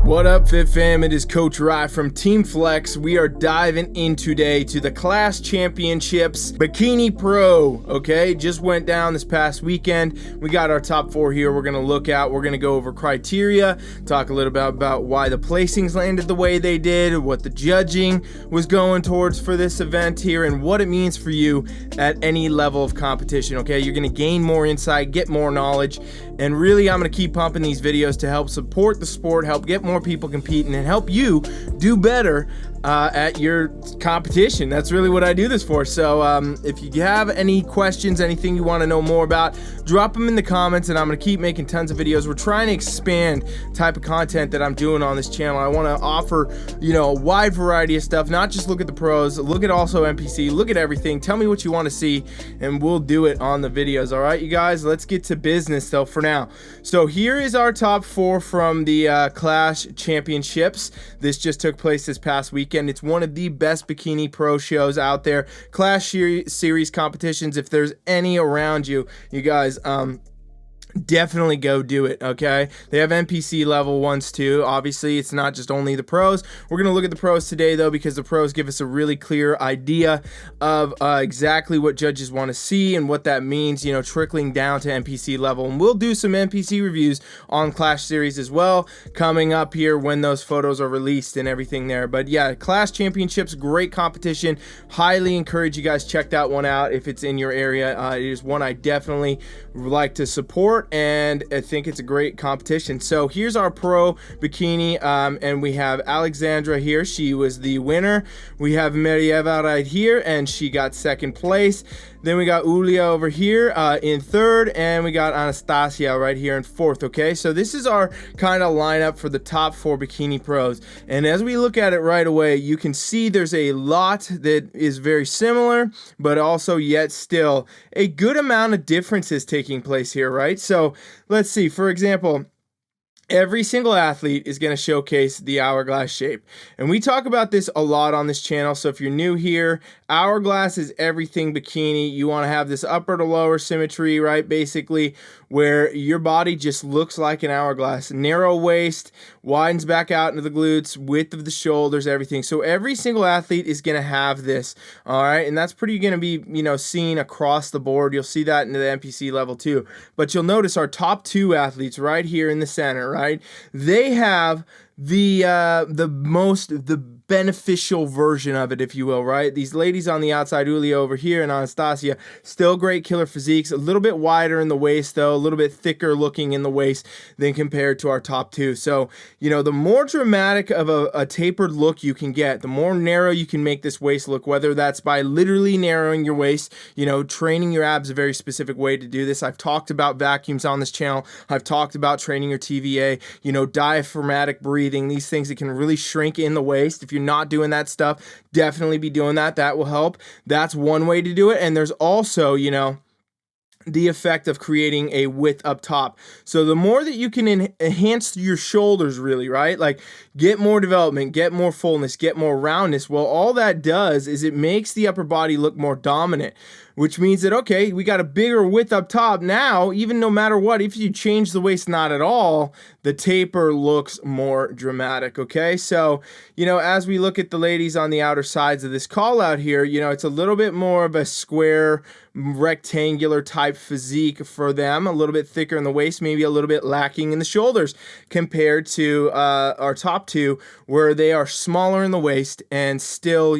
What up, Fit Fam? It is Coach Rye from Team Flex. We are diving in today to the Klash Championships Bikini Pro. Okay, just went down this past weekend. We got our top 4 here. We're gonna look at. We're gonna go over criteria, talk a little bit about why the placings landed the way they did, what the judging was going towards for this event here, and what it means for you at any level of competition. Okay, you're gonna gain more insight, get more knowledge, and really, I'm gonna keep pumping these videos to help support the sport, help get more people competing, and help you do better at your competition. That's really what I do this for. So if you have any questions, anything you want to know more about, drop them in the comments, and I'm going to keep making tons of videos. We're trying to expand type of content that I'm doing on this channel. I want to offer, a wide variety of stuff, not just look at the pros, look at also NPC, look at everything. Tell me what you want to see, and we'll do it on the videos. All right, you guys, let's get to business though for now. So here is our top 4 from the Klash Championships. This just took place this past weekend. It's one of the best bikini pro shows out there. Klash series competitions, if there's any around you, you guys, definitely go do it. Okay, they have NPC level ones too. Obviously, it's not just only the pros. We're gonna look at the pros today though, because the pros give us a really clear idea of exactly what judges want to see and what that means, trickling down to NPC level. And we'll do some NPC reviews on Klash series as well coming up here when those photos are released and everything there. But yeah, Klash Championships, great competition. Highly encourage you guys check that one out if it's in your area. It is one I definitely like to support, and I think it's a great competition. So here's our pro bikini, and we have Alexandra here. She was the winner. We have Marieva right here, and she got 2nd place. Then we got Ulia over here in 3rd, and we got Anastasia right here in 4th. Okay, so this is our kind of lineup for the top 4 bikini pros. And as we look at it right away, you can see there's a lot that is very similar, but also yet still a good amount of differences taking place here, right? So let's see, for example, every single athlete is going to showcase the hourglass shape. And we talk about this a lot on this channel. So if you're new here, hourglass is everything bikini. You want to have this upper to lower symmetry, right? Basically, where your body just looks like an hourglass. Narrow waist, widens back out into the glutes, width of the shoulders, everything. So every single athlete is going to have this, all right? And that's pretty going to be, seen across the board. You'll see that in the NPC level too. But you'll notice our top 2 athletes right here in the center, right? They have the beneficial version of it, if you will, right? These ladies on the outside, Ulia over here and Anastasia, still great killer physiques, a little bit wider in the waist though, a little bit thicker looking in the waist than compared to our top 2. So, the more dramatic of a tapered look you can get, the more narrow you can make this waist look, whether that's by literally narrowing your waist, training your abs a very specific way to do this. I've talked about vacuums on this channel. I've talked about training your TVA, diaphragmatic breathing, these things that can really shrink in the waist. If you're not doing that stuff, definitely be doing that. That will help. That's one way to do it. And there's also, the effect of creating a width up top. So the more that you can enhance your shoulders, really, right? Like get more development, get more fullness, get more roundness. Well, all that does is it makes the upper body look more dominant, which means that, okay, we got a bigger width up top. Now, even no matter what, if you change the waist not at all, the taper looks more dramatic, okay? So, as we look at the ladies on the outer sides of this call out here, it's a little bit more of a square, rectangular type physique for them, a little bit thicker in the waist, maybe a little bit lacking in the shoulders compared to our top 2, where they are smaller in the waist and still,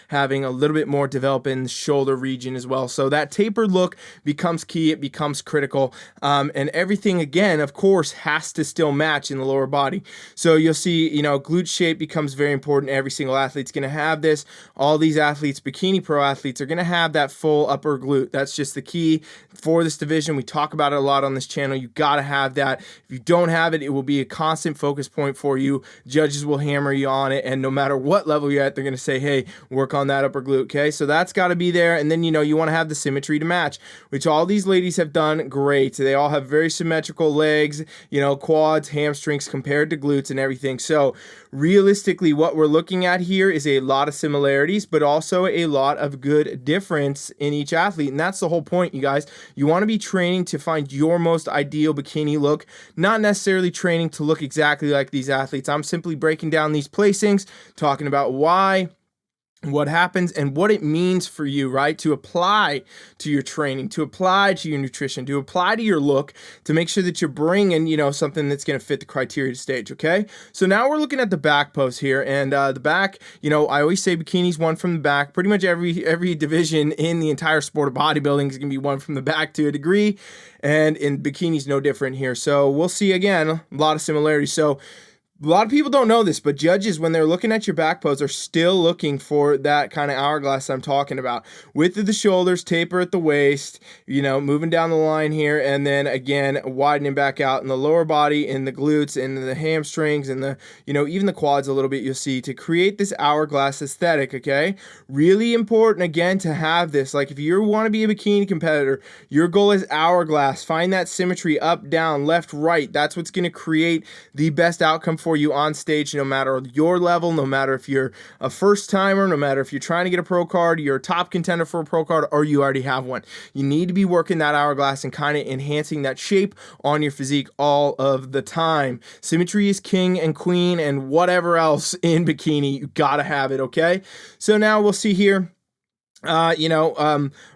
having a little bit more development in the shoulder region as well. So that tapered look becomes key, it becomes critical, and everything, again, of course, has to still match in the lower body. So you'll see, glute shape becomes very important. Every single athlete's going to have this. All these athletes, bikini pro athletes, are going to have that full upper glute. That's just the key for this division. We talk about it a lot on this channel. You got to have that. If you don't have it, it will be a constant focus point for you. Judges will hammer you on it, and no matter what level you're at, they're going to say, hey, work on that upper glute, okay? So that's got to be there. And then, you want want to have the symmetry to match, which all these ladies have done great. They all have very symmetrical legs, you know, quads, hamstrings compared to glutes and everything. So realistically, what we're looking at here is a lot of similarities, but also a lot of good difference in each athlete. And that's the whole point, you guys. You want to be training to find your most ideal bikini look, not necessarily training to look exactly like these athletes. I'm simply breaking down these placings, talking about why, what happens, and what it means for you, right? To apply to your training, to apply to your nutrition, to apply to your look, to make sure that you're bringing, you know, something that's going to fit the criteria stage, okay? So now we're looking at the back pose here, and the back, you know, I always say bikini's one from the back. Pretty much every division in the entire sport of bodybuilding is going to be one from the back to a degree, and in bikini's no different here. So we'll see, again, a lot of similarities. So a lot of people don't know this, but judges, when they're looking at your back pose, are still looking for that kind of hourglass I'm talking about. Width of the shoulders, taper at the waist, you know, moving down the line here, and then again, widening back out in the lower body, in the glutes, and the hamstrings, and the, you know, even the quads a little bit, you'll see, to create this hourglass aesthetic, okay? Really important, again, to have this. Like, if you want to be a bikini competitor, your goal is hourglass. Find that symmetry up, down, left, right. That's what's going to create the best outcome for you on stage, no matter your level, no matter if you're a first timer, no matter if you're trying to get a pro card, you're a top contender for a pro card, or you already have one. You need to be working that hourglass and kind of enhancing that shape on your physique all of the time. Symmetry is king and queen and whatever else in bikini. You gotta have it, okay? So now we'll see here.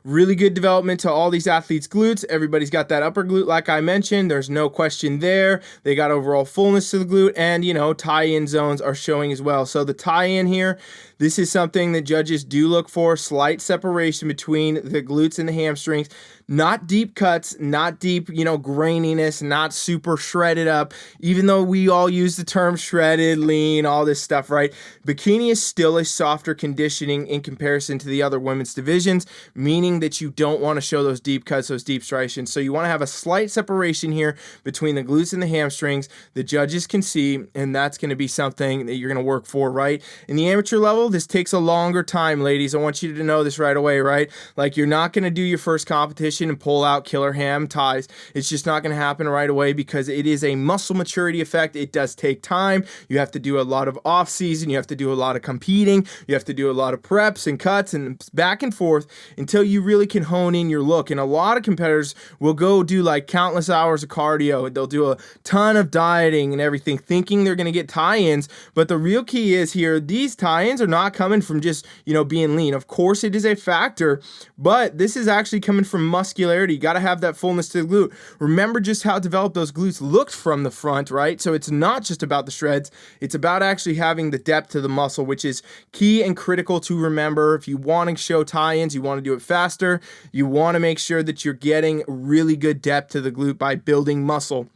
Really good development to all these athletes' glutes. Everybody's got that upper glute, like I mentioned. There's no question there. They got overall fullness to the glute, and, you know, tie-in zones are showing as well. So the tie-in here, this is something that judges do look for, slight separation between the glutes and the hamstrings. Not deep cuts, not deep, you know, graininess, not super shredded up, even though we all use the term shredded, lean, all this stuff, right? Bikini is still a softer conditioning in comparison to the other women's divisions, meaning that you don't want to show those deep cuts, those deep striations. So you want to have a slight separation here between the glutes and the hamstrings. The judges can see, and that's going to be something that you're going to work for, right? In the amateur level, this takes a longer time, ladies. I want you to know this right away, right? Like, you're not going to do your first competition and pull out killer ham ties. It's just not going to happen right away because it is a muscle maturity effect. It does take time. You have to do a lot of off season. You have to do a lot of competing. You have to do a lot of preps and cuts and back and forth until you really can hone in your look. And a lot of competitors will go do like countless hours of cardio. They'll do a ton of dieting and everything, thinking they're going to get tie-ins. But the real key is here, these tie-ins are not coming from just, you know, being lean. Of course, it is a factor, but this is actually coming from muscularity. You got to have that fullness to the glute. Remember just how developed those glutes looked from the front, right? So it's not just about the shreds. It's about actually having the depth to the muscle, which is key and critical to remember. If you want to show tie-ins, you want to do it faster. You want to make sure that you're getting really good depth to the glute by building muscle.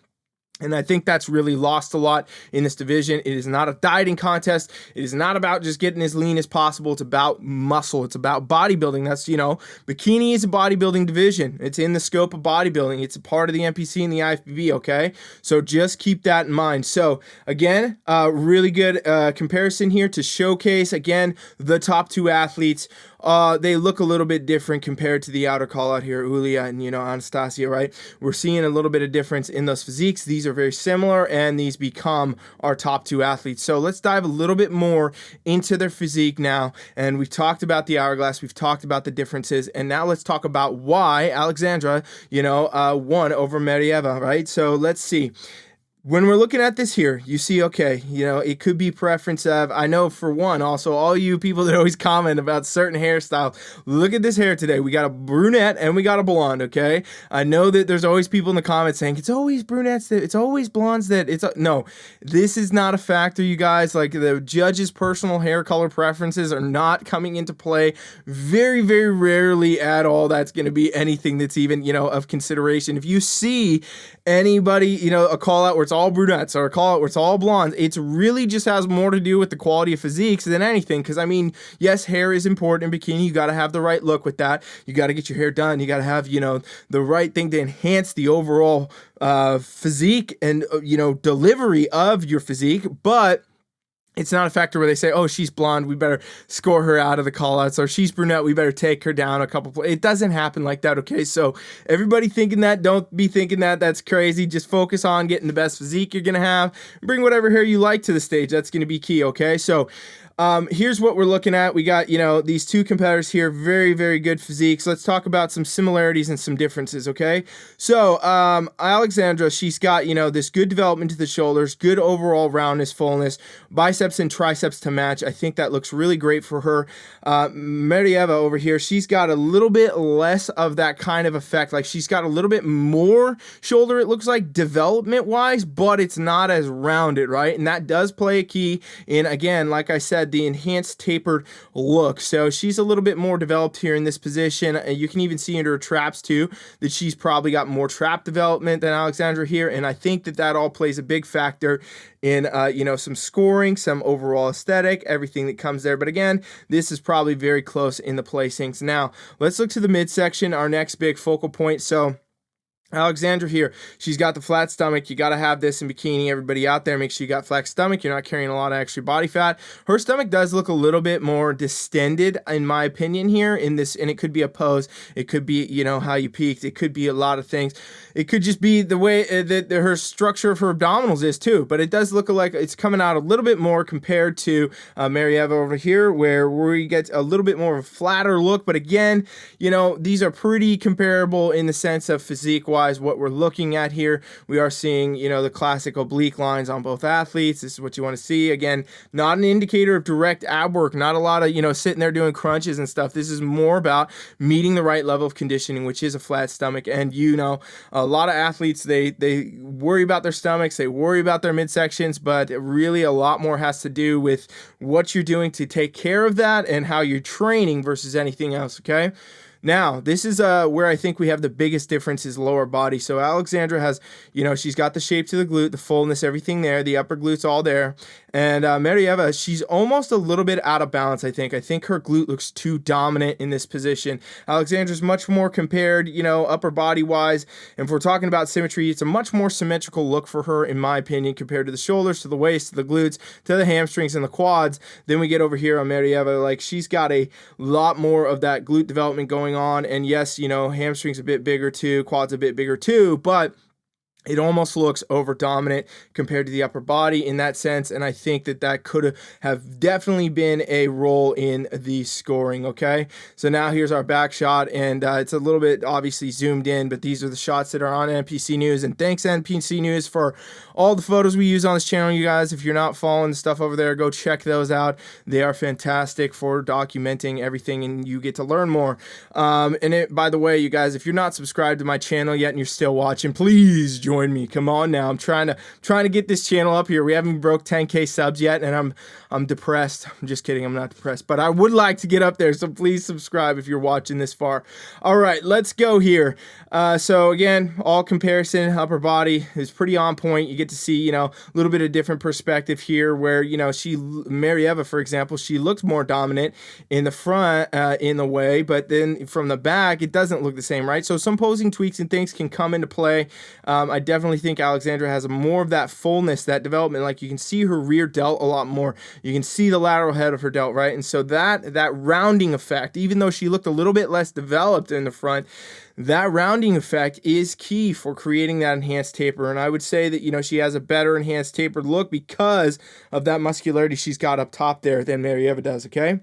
And I think that's really lost a lot in this division. It is not a dieting contest. It is not about just getting as lean as possible. It's about muscle. It's about bodybuilding. That's, you know, bikini is a bodybuilding division. It's in the scope of bodybuilding. It's a part of the NPC and the IFBB, okay? So just keep that in mind. So again, really good comparison here to showcase, again, the top two athletes. They look a little bit different compared to the outer call out here, Ulia and, you know, Anastasia, right? We're seeing a little bit of difference in those physiques. These are very similar, and these become our top two athletes. So let's dive a little bit more into their physique now. And we've talked about the hourglass, we've talked about the differences, and now let's talk about why Alexandra, you know, won over Marieva, right? So let's see. When we're looking at this here, you see, okay, you know, it could be preference of, I know for one, also all you people that always comment about certain hairstyles, look at this hair today. We got a brunette and we got a blonde, okay? I know that there's always people in the comments saying, it's always brunettes, that it's always blondes, that it's, no, this is not a factor, you guys. Like, the judge's personal hair color preferences are not coming into play. Very, very rarely at all that's going to be anything that's even, you know, of consideration. If you see anybody, you know, a call out where it's all brunettes or a call out where it's all blondes, it's really just has more to do with the quality of physiques than anything. Because, I mean, yes, hair is important in bikini. You got to have the right look with that. You got to get your hair done. You got to have, you know, the right thing to enhance the overall physique and, you know, delivery of your physique. But It's not a factor where they say, oh, she's blonde, we better score her out of the callouts, or she's brunette, we better take her down a couple. It doesn't happen like that, okay? So everybody thinking that, don't be thinking that. That's crazy. Just focus on getting the best physique you're going to have. Bring whatever hair you like to the stage. That's going to be key, okay? So here's what we're looking at. We got, these two competitors here, very, very good physiques. Let's talk about some similarities and some differences, okay? So Alexandra, she's got, this good development to the shoulders, good overall roundness, fullness, biceps and triceps to match. I think that looks really great for her. Marieva over here, she's got a little bit less of that kind of effect. Like, she's got a little bit more shoulder, it looks like, development-wise, but it's not as rounded, right? And that does play a key in, again, like I said, the enhanced tapered look. So she's a little bit more developed here in this position. You can even see under her traps too that she's probably got more trap development than Alexandra here, and I think that all plays a big factor in some scoring, some overall aesthetic, everything that comes there. But again, this is probably very close in the placings. Now let's look to the midsection, our next big focal point. So Alexandra here, she's got the flat stomach. You got to have this in bikini. Everybody out there, make sure you got flat stomach. You're not carrying a lot of extra body fat. Her stomach does look a little bit more distended, in my opinion, here in this, and it could be a pose. It could be, how you peaked. It could be a lot of things. It could just be the way that her structure of her abdominals is too, but it does look like it's coming out a little bit more compared to Marieva over here, where we get a little bit more of a flatter look. But again, these are pretty comparable in the sense of physique-wise. What we're looking at here, we are seeing, the classic oblique lines on both athletes. This is what you want to see. Again, not an indicator of direct ab work, not a lot of, sitting there doing crunches and stuff. This is more about meeting the right level of conditioning, which is a flat stomach. And, a lot of athletes, they worry about their stomachs, they worry about their midsections, but really a lot more has to do with what you're doing to take care of that and how you're training versus anything else, okay? Now, this is where I think we have the biggest difference is lower body. So Alexandra has, she's got the shape to the glute, the fullness, everything there, the upper glute's all there. And Marieva, she's almost a little bit out of balance, I think. I think her glute looks too dominant in this position. Alexandra's much more compared, upper body-wise. And if we're talking about symmetry, it's a much more symmetrical look for her, in my opinion, compared to the shoulders, to the waist, to the glutes, to the hamstrings and the quads. Then we get over here on Marieva, like she's got a lot more of that glute development going on. And yes, hamstrings a bit bigger too, quads a bit bigger too, but it almost looks over dominant compared to the upper body in that sense, and I think that could have definitely been a role in the scoring, okay? So now here's our back shot, and it's a little bit obviously zoomed in, but these are the shots that are on NPC News, and thanks NPC News for all the photos we use on this channel, you guys. If you're not following the stuff over there, go check those out. They are fantastic for documenting everything, and you get to learn more. By the way, you guys, if you're not subscribed to my channel yet and you're still watching, please join me. Come on now. I'm trying to get this channel up here. We haven't broke 10K subs yet, and I'm depressed. I'm just kidding. I'm not depressed, but I would like to get up there, so please subscribe if you're watching this far. All right, let's go here. So again, all comparison, upper body is pretty on point. You get to see, a little bit of different perspective here where, Marieva, for example, she looks more dominant in the front in the way, but then from the back, it doesn't look the same, right? So some posing tweaks and things can come into play. I definitely think Alexandra has more of that fullness, that development. Like you can see her rear delt a lot more. You can see the lateral head of her delt, right? And so that rounding effect, even though she looked a little bit less developed in the front, that rounding effect is key for creating that enhanced taper. And I would say that, she has a better enhanced tapered look because of that muscularity she's got up top there than Marieva does, okay?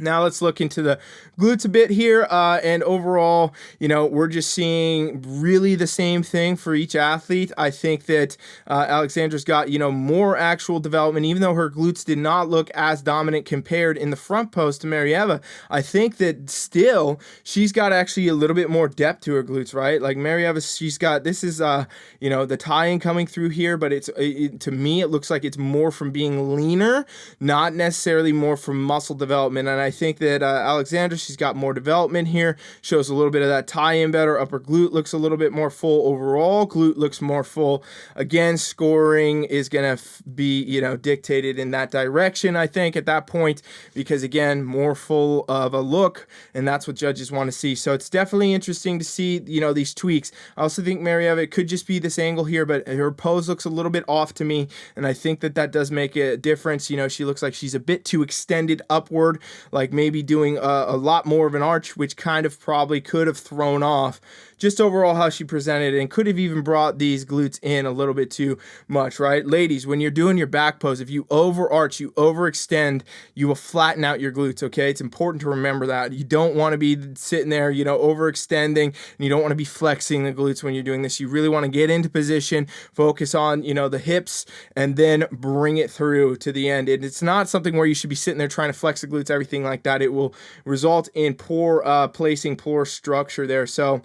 Now let's look into the glutes a bit here, and overall, we're just seeing really the same thing for each athlete. I think that Alexandra's got, more actual development, even though her glutes did not look as dominant compared in the front post to Marieva. I think that still she's got actually a little bit more depth to her glutes, right? Like Marieva, she's got, this is, the tie-in coming through here, but to me, it looks like it's more from being leaner, not necessarily more from muscle development. And I I think that Alexandra, she's got more development here, shows a little bit of that tie-in better. Upper glute looks a little bit more full overall. Glute looks more full. Again, scoring is going to be, you know, dictated in that direction, I think, at that point, because again, more full of a look, and that's what judges want to see. So it's definitely interesting to see, you know, these tweaks. I also think Marieva, it could just be this angle here, but her pose looks a little bit off to me, and I think that that does make a difference. You know, she looks like she's a bit too extended upward, like maybe doing a lot more of an arch, which kind of probably could have thrown off just overall how she presented, and could have even brought these glutes in a little bit too much, right? Ladies, when you're doing your back pose, if you overarch, you overextend, you will flatten out your glutes, okay? It's important to remember that. You don't want to be sitting there, you know, overextending, and you don't want to be flexing the glutes when you're doing this. You really want to get into position, focus on, you know, the hips, and then bring it through to the end. And it's not something where you should be sitting there trying to flex the glutes, everything like that. It will result in poor placing, poor structure there. So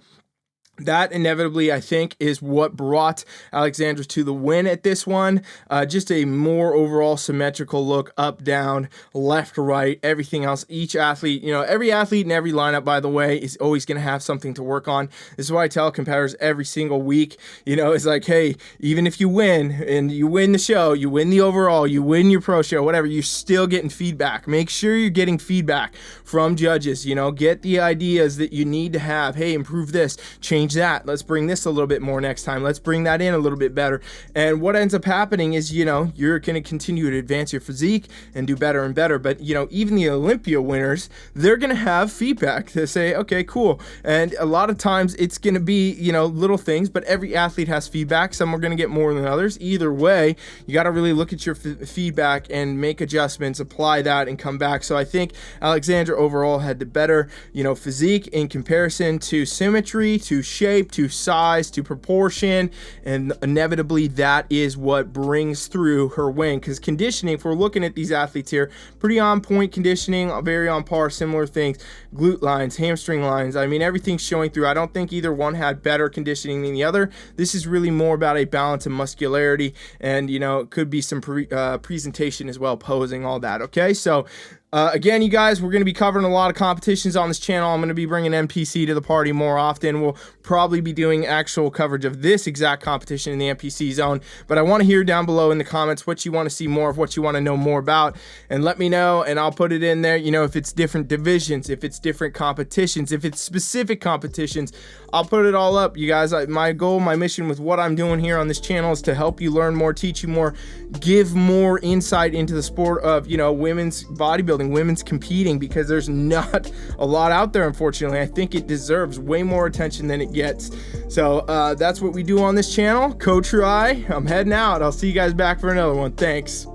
that inevitably, I think, is what brought Alexandra to the win at this one. Just a more overall symmetrical look, up, down, left, right, everything else. Each athlete, you know, every athlete in every lineup, by the way, is always going to have something to work on. This is why I tell competitors every single week, you know, it's like, hey, even if you win and you win the show, you win the overall, you win your pro show, whatever, you're still getting feedback. Make sure you're getting feedback from judges, you know, get the ideas that you need to have. Hey, improve this, change that, let's bring this a little bit more next time, let's bring that in a little bit better. And what ends up happening is, you know, you're going to continue to advance your physique and do better and better. But, you know, even the Olympia winners, they're going to have feedback to say, okay, cool. And a lot of times it's going to be, you know, little things, but every athlete has feedback. Some are going to get more than others. Either way, you got to really look at your feedback and make adjustments, apply that, and come back. So I think Alexandra overall had the better, you know, physique in comparison to symmetry, to shape, to size, to proportion, and inevitably that is what brings through her win. Because conditioning, if we're looking at these athletes here, pretty on point conditioning, very on par, similar things, glute lines, hamstring lines, I mean, everything's showing through. I don't think either one had better conditioning than the other. This is really more about a balance and muscularity, and, you know, it could be some presentation as well, posing, all that, okay? So again, you guys, we're going to be covering a lot of competitions on this channel. I'm going to be bringing NPC to the party more often. We'll probably be doing actual coverage of this exact competition in the NPC zone. But I want to hear down below in the comments what you want to see more of, what you want to know more about. And let me know, and I'll put it in there. You know, if it's different divisions, if it's different competitions, if it's specific competitions, I'll put it all up. You guys, my goal, my mission with what I'm doing here on this channel is to help you learn more, teach you more, give more insight into the sport of, you know, women's bodybuilding, women's competing, because there's not a lot out there, unfortunately. I think it deserves way more attention than it gets. So that's what we do on this channel. Coach Rye, I'm heading out. I'll see you guys back for another one. Thanks.